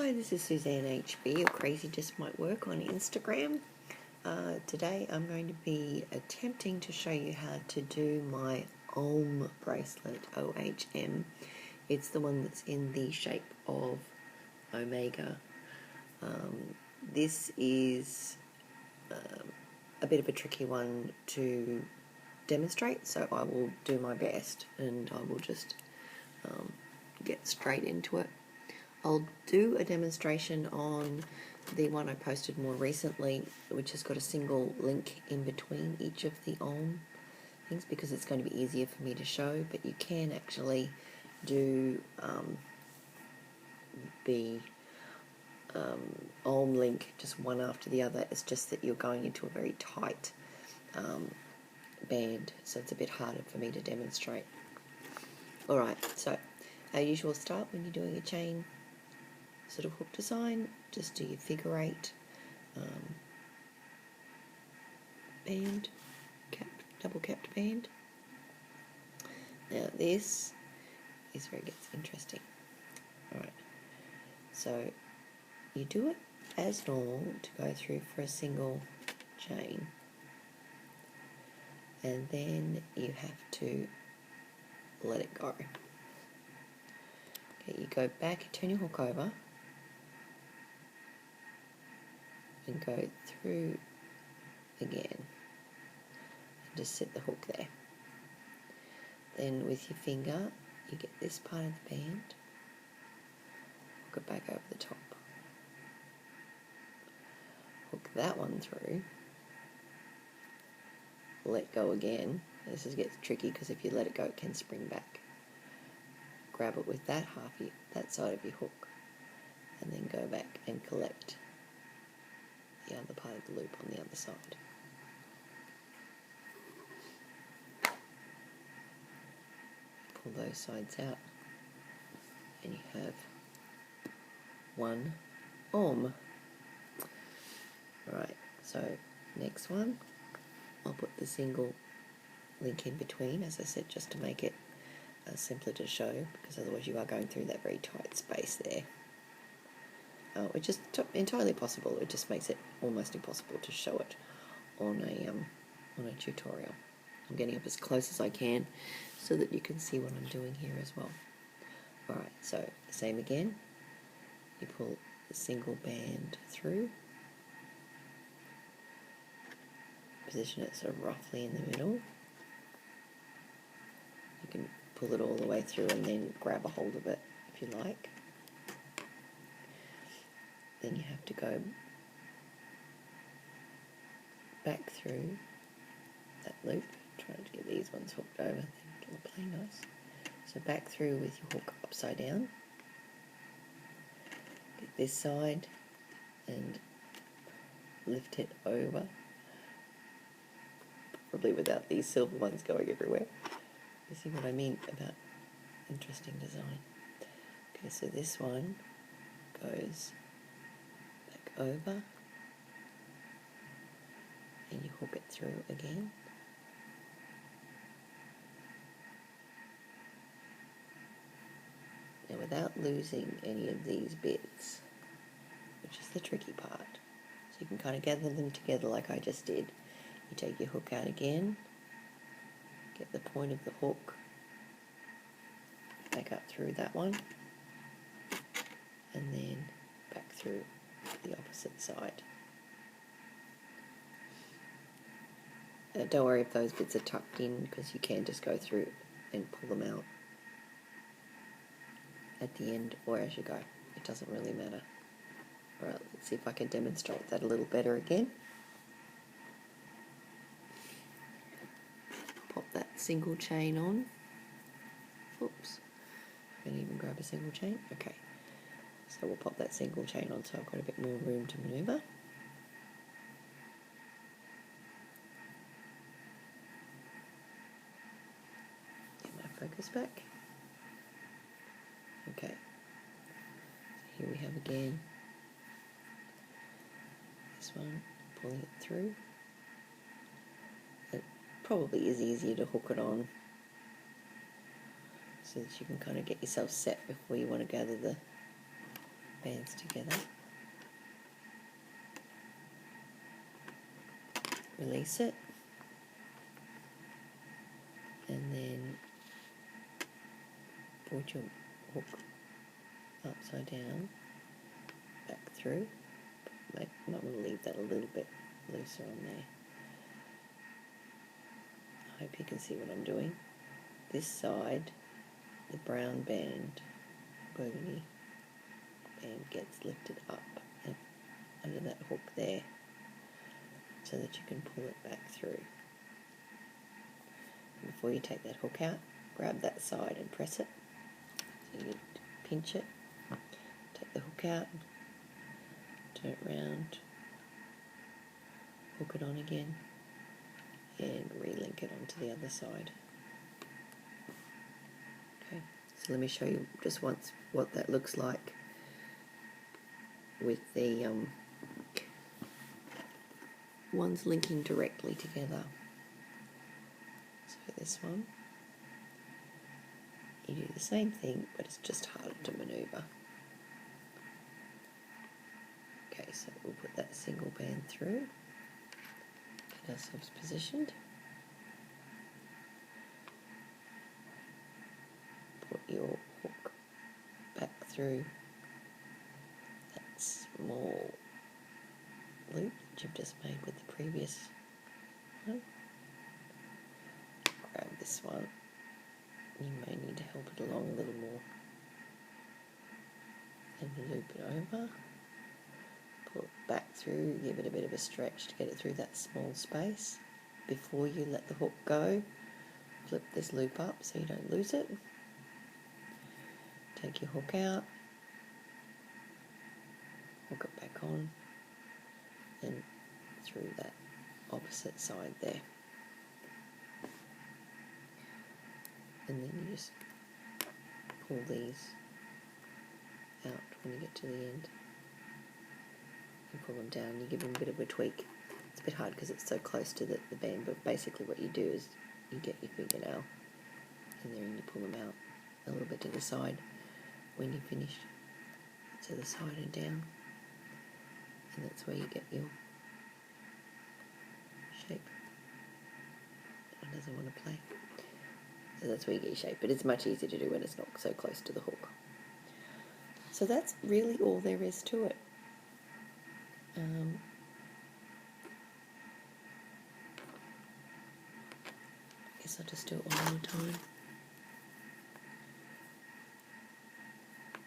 Hi, this is Suzanne HB, or Crazy Just Might Work on Instagram. Today I'm going to be attempting to show you how to do my Ohm bracelet, OHM. It's the one that's in the shape of omega. This is a bit of a tricky one to demonstrate, so I will do my best and I will just get straight into it. I'll do a demonstration on the one I posted more recently, which has got a single link in between each of the Ohm things because it's going to be easier for me to show, but you can actually do the Ohm link just one after the other. It's just that you're going into a very tight band, so it's a bit harder for me to demonstrate. Alright, so our usual start when you're doing a chain sort of hook design, just do your figure 8 band, double capped band. Now this is where it gets interesting. Alright, so you do it as normal to go through for a single chain, and then you have to let it go. Okay, you go back, turn your hook over, and go through again, and just set the hook there. Then with your finger you get this part of the band, hook it back over the top, hook that one through, let go again. This gets tricky because if you let it go it can spring back. Grab it with that that side of your hook, and then go back and collect the other part of the loop on the other side. Pull those sides out and you have one Ohm. Right, so next one, I'll put the single link in between, as I said, just to make it simpler to show, because otherwise you are going through that very tight space there. Which is entirely possible. It just makes it almost impossible to show it on a tutorial. I'm getting up as close as I can so that you can see what I'm doing here as well. Alright, so same again. You pull the single band through, position it sort of roughly in the middle. You can pull it all the way through and then grab a hold of it if you like. Then you have to go back through that loop, trying to get these ones hooked over, I think it'll play nice. So back through with your hook upside down, get this side and lift it over, probably without these silver ones going everywhere. You see what I mean about interesting design. Okay, so this one goes back over and you hook it through again. Now without losing any of these bits, which is the tricky part, so you can kind of gather them together like I just did. You take your hook out again, get the point of the hook back up through that one, and then back through the opposite side. Don't worry if those bits are tucked in, because you can just go through and pull them out at the end or as you go. It doesn't really matter. Alright, let's see if I can demonstrate that a little better again. Pop that single chain on. Oops. I can even grab a single chain. Okay. So we'll pop that single chain on so I've got a bit more room to manoeuvre. Focus back. Okay, so here we have again this one, pulling it through. It probably is easier to hook it on so that you can kind of get yourself set before you want to gather the bands together, release it, and then put your hook upside down, back through. I'm going to leave that a little bit looser on there. I hope you can see what I'm doing. This side, the brown band, burgundy band, gets lifted up and under that hook there so that you can pull it back through. And before you take that hook out, grab that side and press it. So you pinch it, take the hook out, turn it round, hook it on again, and relink it onto the other side. Okay, so let me show you just once what that looks like with the ones linking directly together. So this one, you do the same thing, but it's just harder to manoeuvre. Okay, so we'll put that single band through, get ourselves positioned, put your hook back through that small loop that you've just made with the previous one. Grab this one, you may need to help it along a little more, and loop it over. Pull it back through, give it a bit of a stretch to get it through that small space. Before you let the hook go, flip this loop up so you don't lose it. Take your hook out, hook it back on, and through that opposite side there. And then you just pull these out when you get to the end. You pull them down, you give them a bit of a tweak. It's a bit hard because it's so close to the band, but basically what you do is you get your fingernail in there and you pull them out a little bit to the side when you're finished, to the side and down, and that's where you get your shape. It doesn't want to play. So that's where you get your shape, but it's much easier to do when it's not so close to the hook. So that's really all there is to it. I guess I'll just do it one more time.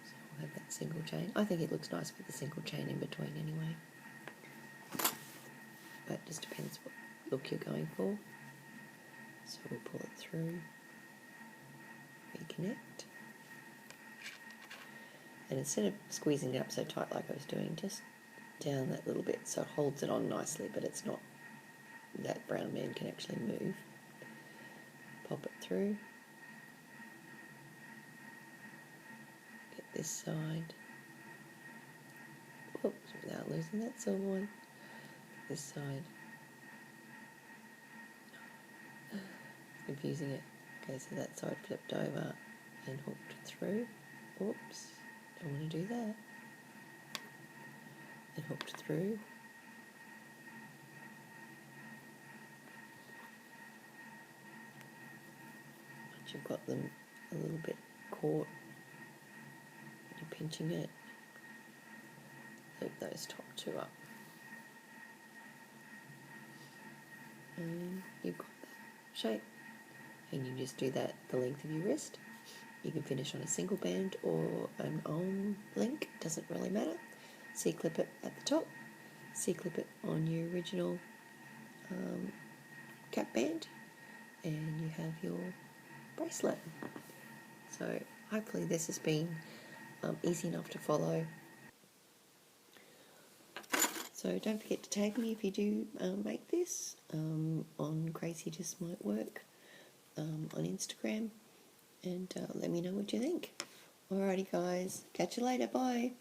So we'll have that single chain. I think it looks nice with the single chain in between anyway. But it just depends what look you're going for. So we'll pull it through, reconnect. And instead of squeezing it up so tight like I was doing, just down that little bit so it holds it on nicely, but it's not, that brown band can actually move. Pop it through. Get this side. Oops, without losing that silver one. This side. Confusing it. Okay, so that side flipped over and hooked through. Oops, don't want to do that. And hooked through. Once you've got them a little bit caught, you're pinching it, loop those top two up. And you've got that shape. And you just do that the length of your wrist. You can finish on a single band or an Ohm link, doesn't really matter. C-clip it at the top, C-clip it on your original cap band, and you have your bracelet. So hopefully this has been easy enough to follow. So don't forget to tag me if you do make this on Crazy Just Might Work on Instagram, and let me know what you think. Alrighty guys, catch you later, bye.